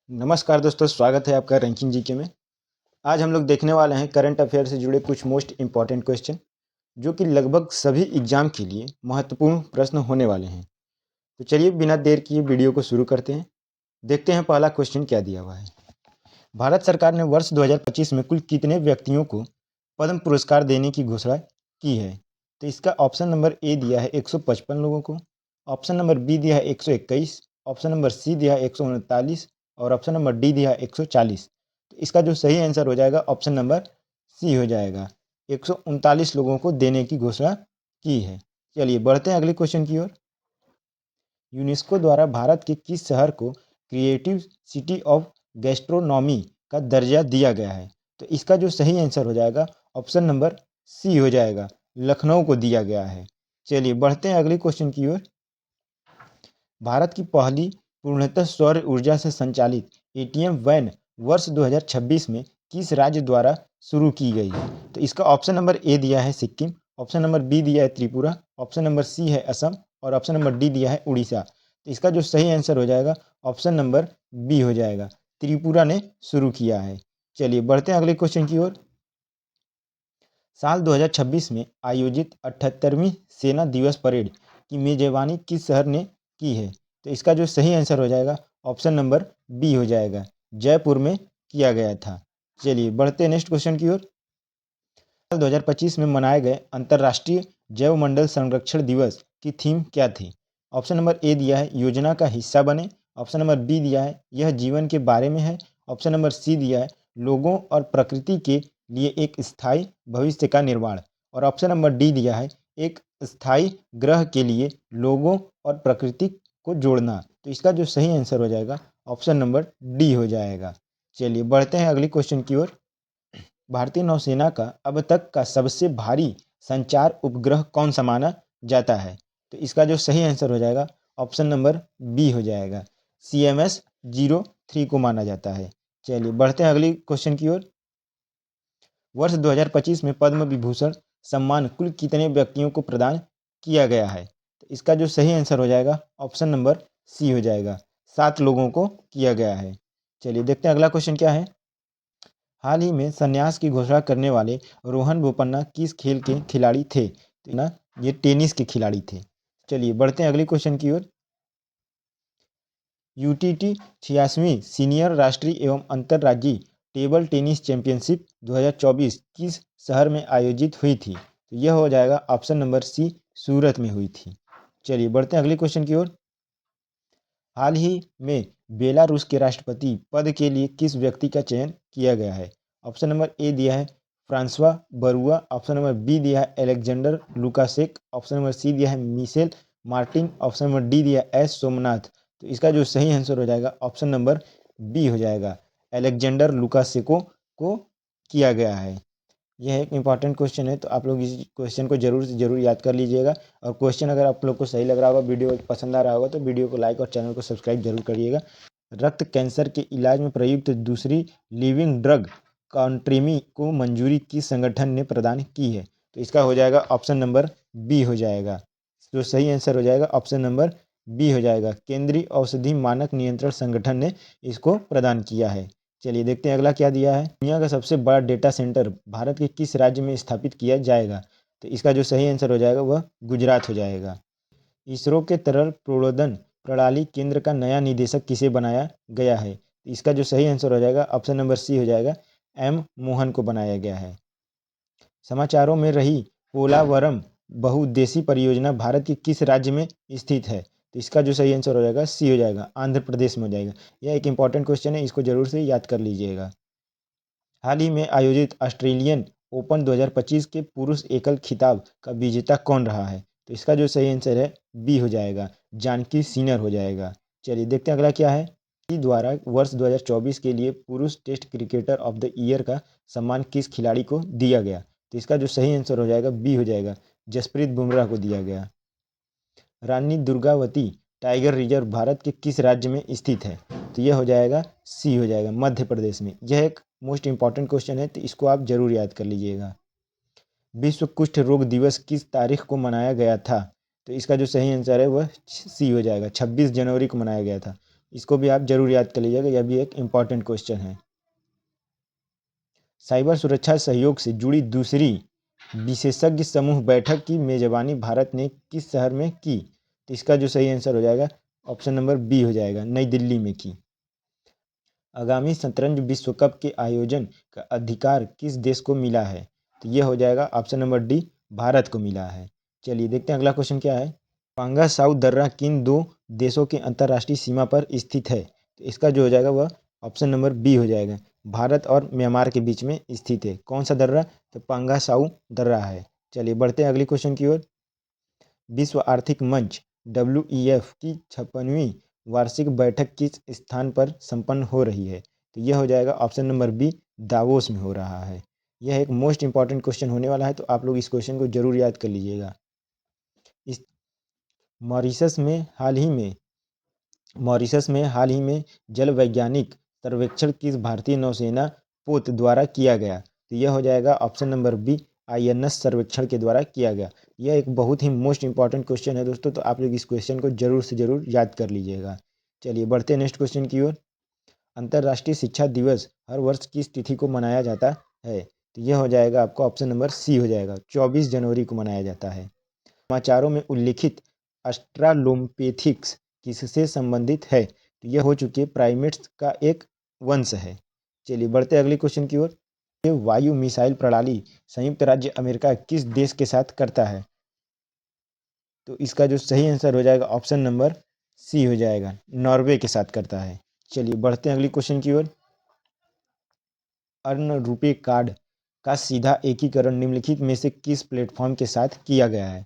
नमस्कार दोस्तों, स्वागत है आपका रैंकिंग जीके में। आज हम लोग देखने वाले हैं करंट अफेयर से जुड़े कुछ मोस्ट इंपॉर्टेंट क्वेश्चन जो कि लगभग सभी एग्जाम के लिए महत्वपूर्ण प्रश्न होने वाले हैं। तो चलिए बिना देर किए वीडियो को शुरू करते हैं। देखते हैं पहला क्वेश्चन क्या दिया हुआ है। भारत सरकार ने वर्ष 2025 में कुल कितने व्यक्तियों को पद्म पुरस्कार देने की घोषणा की है? तो इसका ऑप्शन नंबर ए दिया है 155 लोगों को, ऑप्शन नंबर बी दिया है 121, ऑप्शन नंबर सी दिया है 139 और ऑप्शन नंबर डी दिया है 140। तो इसका जो सही आंसर हो जाएगा ऑप्शन नंबर सी हो जाएगा। 139 लोगों को देने की घोषणा की है। चलिए बढ़ते हैं अगले क्वेश्चन की ओर। यूनेस्को द्वारा भारत के किस शहर को क्रिएटिव सिटी ऑफ गैस्ट्रोनॉमी का दर्जा दिया गया है? तो इसका जो सही आंसर हो जाएगा ऑप्शन नंबर सी हो जाएगा, लखनऊ को दिया गया है। चलिए बढ़ते हैं अगले क्वेश्चन की ओर। भारत की पहली पूर्णतः सौर ऊर्जा से संचालित एटीएम वैन वर्ष 2026 में किस राज्य द्वारा शुरू की गई? तो इसका ऑप्शन नंबर ए दिया है सिक्किम, ऑप्शन नंबर बी दिया है त्रिपुरा, ऑप्शन नंबर सी है असम और ऑप्शन नंबर डी दिया है उड़ीसा। तो इसका जो सही आंसर हो जाएगा ऑप्शन नंबर बी हो जाएगा, त्रिपुरा ने शुरू किया है। चलिए बढ़ते हैं अगले क्वेश्चन की ओर। साल 2026 में आयोजित 78वीं सेना दिवस परेड की मेजबानी किस शहर ने की है? तो इसका जो सही आंसर हो जाएगा ऑप्शन नंबर बी हो जाएगा, जयपुर में किया गया था। चलिए बढ़ते हैं नेक्स्ट क्वेश्चन की ओर। साल 2025 में मनाए गए अंतर्राष्ट्रीय जैवमंडल संरक्षण दिवस की थीम क्या थी? ऑप्शन नंबर ए दिया है योजना का हिस्सा बने, ऑप्शन नंबर बी दिया है यह जीवन के बारे में है, ऑप्शन नंबर सी दिया है लोगों और प्रकृति के लिए एक स्थायी भविष्य का निर्माण और ऑप्शन नंबर डी दिया है एक स्थायी ग्रह के लिए लोगों और प्रकृति को जोड़ना। तो इसका जो सही आंसर हो जाएगा ऑप्शन नंबर डी हो जाएगा। चलिए बढ़ते हैं अगले क्वेश्चन की ओर। भारतीय नौसेना का अब तक का सबसे भारी संचार उपग्रह कौन सा माना जाता है? तो इसका जो सही आंसर हो जाएगा ऑप्शन नंबर बी हो जाएगा, CMS-03 को माना जाता है। चलिए बढ़ते हैं अगली क्वेश्चन की ओर। वर्ष 2025 में पद्म विभूषण सम्मान कुल कितने व्यक्तियों को प्रदान किया गया है? तो इसका जो सही आंसर हो जाएगा ऑप्शन नंबर सी हो जाएगा, 7 लोगों को किया गया है। चलिए देखते हैं अगला क्वेश्चन क्या है। हाल ही में संन्यास की घोषणा करने वाले रोहन बोपन्ना किस खेल के खिलाड़ी थे? तो ना ये टेनिस के खिलाड़ी थे। चलिए बढ़ते हैं अगले क्वेश्चन की ओर। यूटीटी 86वीं सीनियर राष्ट्रीय एवं अंतर्राज्यीय टेबल टेनिस चैंपियनशिप 2024 किस शहर में आयोजित हुई थी? तो यह हो जाएगा ऑप्शन नंबर सी, सूरत में हुई थी। चलिए बढ़ते हैं अगले क्वेश्चन की ओर। हाल ही में बेलारूस के राष्ट्रपति पद के लिए किस व्यक्ति का चयन किया गया है? ऑप्शन नंबर ए दिया है Francois Bayrou, option number B दिया है Alexander Lukasek, option number C दिया है Michel Martin, option number D दिया है एस सोमनाथ। तो इसका जो सही आंसर हो जाएगा ऑप्शन नंबर बी हो जाएगा, एलेक्जेंडर लुकासेको को किया गया है। यह एक इंपॉर्टेंट क्वेश्चन है, तो आप लोग इस क्वेश्चन को जरूर से जरूर याद कर लीजिएगा। और क्वेश्चन अगर आप लोग को सही लग रहा होगा, वीडियो पसंद आ रहा होगा, तो वीडियो को लाइक और चैनल को सब्सक्राइब जरूर करिएगा। रक्त कैंसर के इलाज में प्रयुक्त दूसरी लिविंग ड्रग कॉन्ट्रीमी को मंजूरी किस संगठन ने प्रदान की है? तो इसका हो जाएगा ऑप्शन नंबर बी हो जाएगा, जो सही आंसर हो जाएगा ऑप्शन नंबर बी हो जाएगा, केंद्रीय औषधि मानक नियंत्रण संगठन ने इसको प्रदान किया है। चलिए देखते हैं अगला क्या दिया है। दुनिया का सबसे बड़ा डेटा सेंटर भारत के किस राज्य में स्थापित किया जाएगा? तो इसका जो सही आंसर हो जाएगा वह गुजरात हो जाएगा। इसरो के तरल प्रणोदन प्रणाली केंद्र का नया निदेशक किसे बनाया गया है? तो इसका जो सही आंसर हो जाएगा ऑप्शन नंबर सी हो जाएगा, एम मोहन को बनाया गया है। समाचारों में रही पोलावरम बहुउद्देशीय परियोजना भारत के किस राज्य में स्थित है? तो इसका जो सही आंसर हो जाएगा सी हो जाएगा, आंध्र प्रदेश में हो जाएगा। यह एक इंपॉर्टेंट क्वेश्चन है, इसको जरूर से याद कर लीजिएगा। हाल ही में आयोजित ऑस्ट्रेलियन ओपन 2025 के पुरुष एकल खिताब का विजेता कौन रहा है? तो इसका जो सही आंसर है बी हो जाएगा, जानकी सिनर हो जाएगा। चलिए देखते हैं अगला क्या है। द्वारा वर्ष 2024 के लिए पुरुष test cricketer of the year का सम्मान किस खिलाड़ी को दिया गया? तो इसका जो सही आंसर हो जाएगा बी हो जाएगा, जसप्रीत बुमराह को दिया गया। रानी दुर्गावती टाइगर रिजर्व भारत के किस राज्य में स्थित है? तो यह हो जाएगा सी हो जाएगा, मध्य प्रदेश में। यह एक मोस्ट इंपॉर्टेंट क्वेश्चन है, तो इसको आप जरूर याद कर लीजिएगा। विश्व कुष्ठ रोग दिवस किस तारीख को मनाया गया था? तो इसका जो सही आंसर है वह सी हो जाएगा, 26 जनवरी को मनाया गया था। इसको भी आप जरूर याद कर लीजिएगा, यह भी एक इम्पॉर्टेंट क्वेश्चन है। साइबर सुरक्षा सहयोग से जुड़ी दूसरी विशेषज्ञ समूह बैठक की मेजबानी भारत ने किस शहर में की? तो इसका जो सही आंसर हो जाएगा ऑप्शन नंबर बी हो जाएगा, नई दिल्ली में की। आगामी शतरंज विश्व कप के आयोजन का अधिकार किस देश को मिला है? तो ये हो जाएगा ऑप्शन नंबर डी, भारत को मिला है। चलिए देखते हैं अगला क्वेश्चन क्या है। पांगा साउ दर्रा किन दो देशों के अंतर्राष्ट्रीय सीमा पर स्थित है? तो इसका जो हो जाएगा वह ऑप्शन नंबर बी हो जाएगा, भारत और म्यांमार के बीच में स्थित है। कौन सा दर्रा? तो पांगा साउ दर्रा है। चलिए बढ़ते हैं अगले क्वेश्चन की ओर। विश्व आर्थिक मंच WEF की 56वीं वार्षिक बैठक किस स्थान पर संपन्न हो रही है? तो यह हो जाएगा ऑप्शन नंबर बी, दावोस में हो रहा है। यह एक मोस्ट इंपॉर्टेंट क्वेश्चन होने वाला है, तो आप लोग इस क्वेश्चन को जरूर याद कर लीजिएगा। इस मॉरिशस में हाल ही में जल वैज्ञानिक सर्वेक्षण किस भारतीय नौसेना पोत द्वारा किया गया? तो यह हो जाएगा ऑप्शन नंबर बी, INS सर्वेक्षण के द्वारा किया गया। यह एक बहुत ही मोस्ट इंपॉर्टेंट क्वेश्चन है दोस्तों, तो आप लोग इस क्वेश्चन को जरूर से जरूर याद कर लीजिएगा। चलिए बढ़ते हैं नेक्स्ट क्वेश्चन की ओर। अंतर्राष्ट्रीय शिक्षा दिवस हर वर्ष किस तिथि को मनाया जाता है? तो यह हो जाएगा आपका ऑप्शन नंबर सी हो जाएगा, 24 जनवरी को मनाया जाता है। समाचारों में उल्लिखित ऑस्ट्रालोपिथेकस किससे संबंधित है? तो यह हो चुकी है प्राइमेट्स का एक वंश है। चलिए बढ़ते हैं अगले क्वेश्चन की ओर। ये वायु मिसाइल प्रणाली संयुक्त राज्य अमेरिका किस देश के साथ करता है? तो इसका जो सही आंसर हो जाएगा ऑप्शन नंबर सी हो जाएगा, नॉर्वे के साथ करता है। चलिए बढ़ते हैं अगली क्वेश्चन की ओर। अर्न रुपे कार्ड का सीधा एकीकरण निम्नलिखित में से किस प्लेटफॉर्म के साथ किया गया है?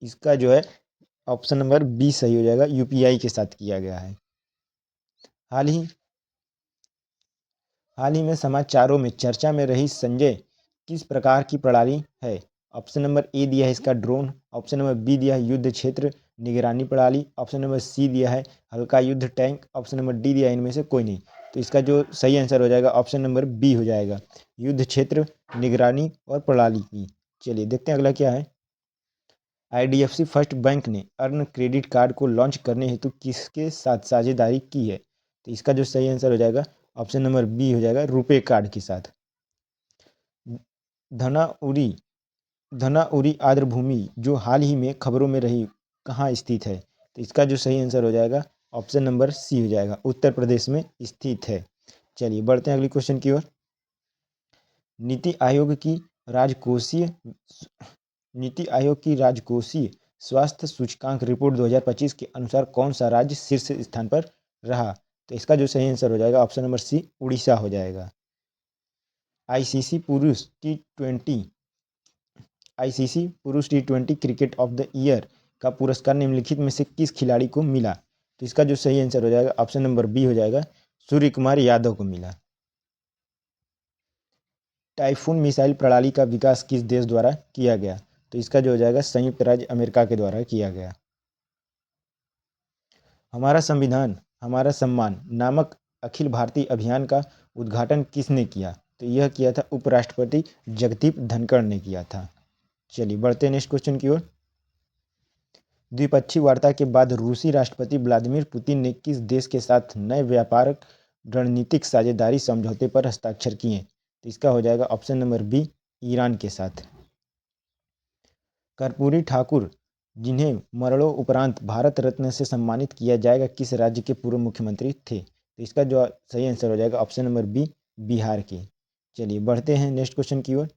इसका जो है ऑप्शन नंबर बी सही हो जाएगा, UPI के साथ किया गया है। हाल ही में समाचारों में चर्चा में रही संजय किस प्रकार की प्रणाली है? ऑप्शन नंबर ए दिया है इसका ड्रोन, ऑप्शन नंबर बी दिया है युद्ध क्षेत्र निगरानी प्रणाली, ऑप्शन नंबर सी दिया है हल्का युद्ध टैंक, ऑप्शन नंबर डी दिया है इनमें से कोई नहीं। तो इसका जो सही आंसर हो जाएगा ऑप्शन नंबर बी हो जाएगा, युद्ध क्षेत्र निगरानी और प्रणाली की। चलिए देखते हैं अगला क्या है। IDFC फर्स्ट बैंक ने अर्न क्रेडिट कार्ड को लॉन्च करने हेतु किसके साथ साझेदारी की है? तो इसका जो सही आंसर हो जाएगा ऑप्शन नंबर बी हो जाएगा, रुपे कार्ड के साथ। धनाउरी धनाउरी आर्द्रभूमि जो हाल ही में खबरों में रही कहाँ स्थित है? तो इसका जो सही आंसर हो जाएगा ऑप्शन नंबर सी हो जाएगा, उत्तर प्रदेश में स्थित है। चलिए बढ़ते हैं अगले क्वेश्चन की ओर। नीति आयोग की राजकोषीय स्वास्थ्य सूचकांक रिपोर्ट 2025 के अनुसार कौन सा राज्य शीर्ष स्थान पर रहा? तो इसका जो सही आंसर हो जाएगा ऑप्शन नंबर सी, उड़ीसा हो जाएगा। आईसीसी पुरुष T20 cricket of the year का पुरस्कार निम्नलिखित में से किस खिलाड़ी को मिला? तो इसका जो सही आंसर हो जाएगा ऑप्शन नंबर बी हो जाएगा, सूर्य कुमार यादव को मिला। टाइफून मिसाइल प्रणाली का विकास किस देश द्वारा किया गया? तो इसका जो हो जाएगा संयुक्त राज्य अमेरिका के द्वारा किया गया। हमारा संविधान हमारा सम्मान नामक अखिल भारतीय अभियान का उद्घाटन किसने किया? तो यह किया था उपराष्ट्रपति जगदीप धनखड़ ने किया था। चलिए बढ़ते हैं नेक्स्ट क्वेश्चन की ओर। द्विपक्षीय वार्ता के बाद रूसी राष्ट्रपति व्लादिमीर पुतिन ने किस देश के साथ नए व्यापारिक रणनीतिक साझेदारी समझौते पर हस्ताक्षर किए? तो इसका हो जाएगा ऑप्शन नंबर बी, ईरान के साथ। कर्पूरी ठाकुर जिन्हें मरणोपरांत भारत रत्न से सम्मानित किया जाएगा किस राज्य के पूर्व मुख्यमंत्री थे? तो इसका जो सही आंसर हो जाएगा ऑप्शन नंबर बी, बिहार के। चलिए बढ़ते हैं नेक्स्ट क्वेश्चन की ओर।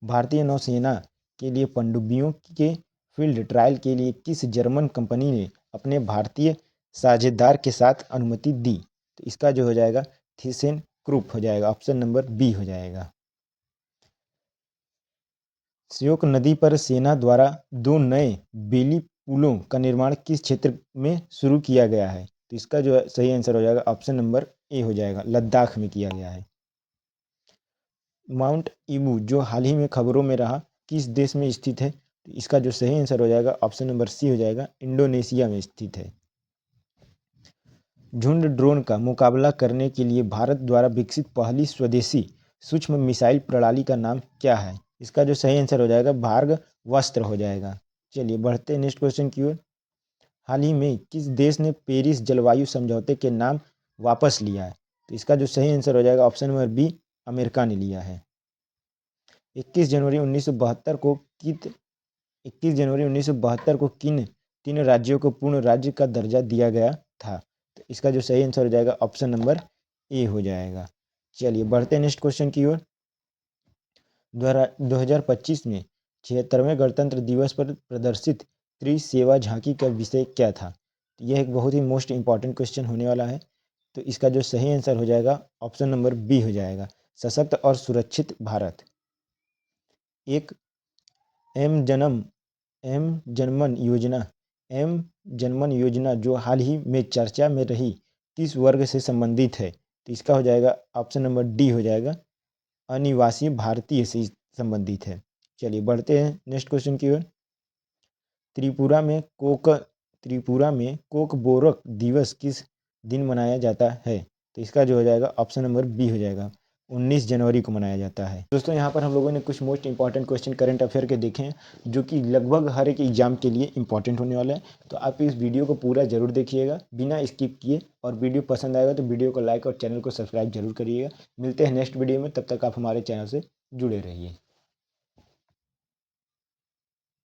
भारतीय नौसेना के लिए पनडुब्बियों के फील्ड ट्रायल के लिए किस जर्मन कंपनी ने अपने भारतीय साझेदार के साथ अनुमति दी? तो इसका जो हो जाएगा थीसेन ग्रुप हो जाएगा, ऑप्शन नंबर बी हो जाएगा। श्योक नदी पर सेना द्वारा 2 नए बेली पुलों का निर्माण किस क्षेत्र में शुरू किया गया है? तो इसका जो सही आंसर हो जाएगा ऑप्शन नंबर ए हो जाएगा, लद्दाख में किया गया है। माउंट ईबू जो हाल ही में खबरों में रहा किस देश में स्थित है? तो इसका जो सही आंसर हो जाएगा ऑप्शन नंबर सी हो जाएगा, इंडोनेशिया में स्थित है। झुंड ड्रोन का मुकाबला करने के लिए भारत द्वारा विकसित पहली स्वदेशी सूक्ष्म मिसाइल प्रणाली का नाम क्या है? इसका जो सही आंसर हो जाएगा भार्गवास्त्र हो जाएगा। चलिए बढ़ते हैं नेक्स्ट क्वेश्चन की ओर। हाल ही में किस देश ने पेरिस जलवायु समझौते के नाम वापस लिया है? तो इसका जो सही आंसर हो जाएगा ऑप्शन नंबर बी, अमेरिका ने लिया है। 21 जनवरी 1972 को कित 21 जनवरी 1972 को किन 3 राज्यों को पूर्ण राज्य का दर्जा दिया गया था? तो इसका जो सही आंसर हो जाएगा ऑप्शन नंबर ए हो जाएगा। चलिए बढ़ते हैं नेक्स्ट क्वेश्चन की ओर। 2025 में 76वें गणतंत्र दिवस पर प्रदर्शित त्रिसेवा झांकी का विषय क्या था? तो यह एक बहुत ही मोस्ट इंपॉर्टेंट क्वेश्चन होने वाला है। तो इसका जो सही आंसर हो जाएगा ऑप्शन नंबर बी हो जाएगा, सशक्त और सुरक्षित भारत। एक एम जन्म एम जनमन योजना एम जनमन योजना जो हाल ही में चर्चा में रही, किस वर्ग से संबंधित है? तो इसका हो जाएगा ऑप्शन नंबर डी हो जाएगा, अनिवासी भारतीय से संबंधित है। चलिए बढ़ते हैं नेक्स्ट क्वेश्चन की ओर। त्रिपुरा में कोकबोरक दिवस किस दिन मनाया जाता है? तो इसका जो हो जाएगा ऑप्शन नंबर बी हो जाएगा, 19 जनवरी को मनाया जाता है। दोस्तों यहाँ पर हम लोगों ने कुछ most important question current affair के देखे हैं, जो कि लगभग हर एक एग्जाम के लिए इंपॉर्टेंट होने वाला है। तो आप इस वीडियो को पूरा जरूर देखिएगा बिना स्किप किए, और वीडियो पसंद आएगा तो वीडियो को लाइक और चैनल को सब्सक्राइब जरूर करिएगा। मिलते हैं नेक्स्ट वीडियो में, तब तक आप हमारे चैनल से जुड़े रहिए।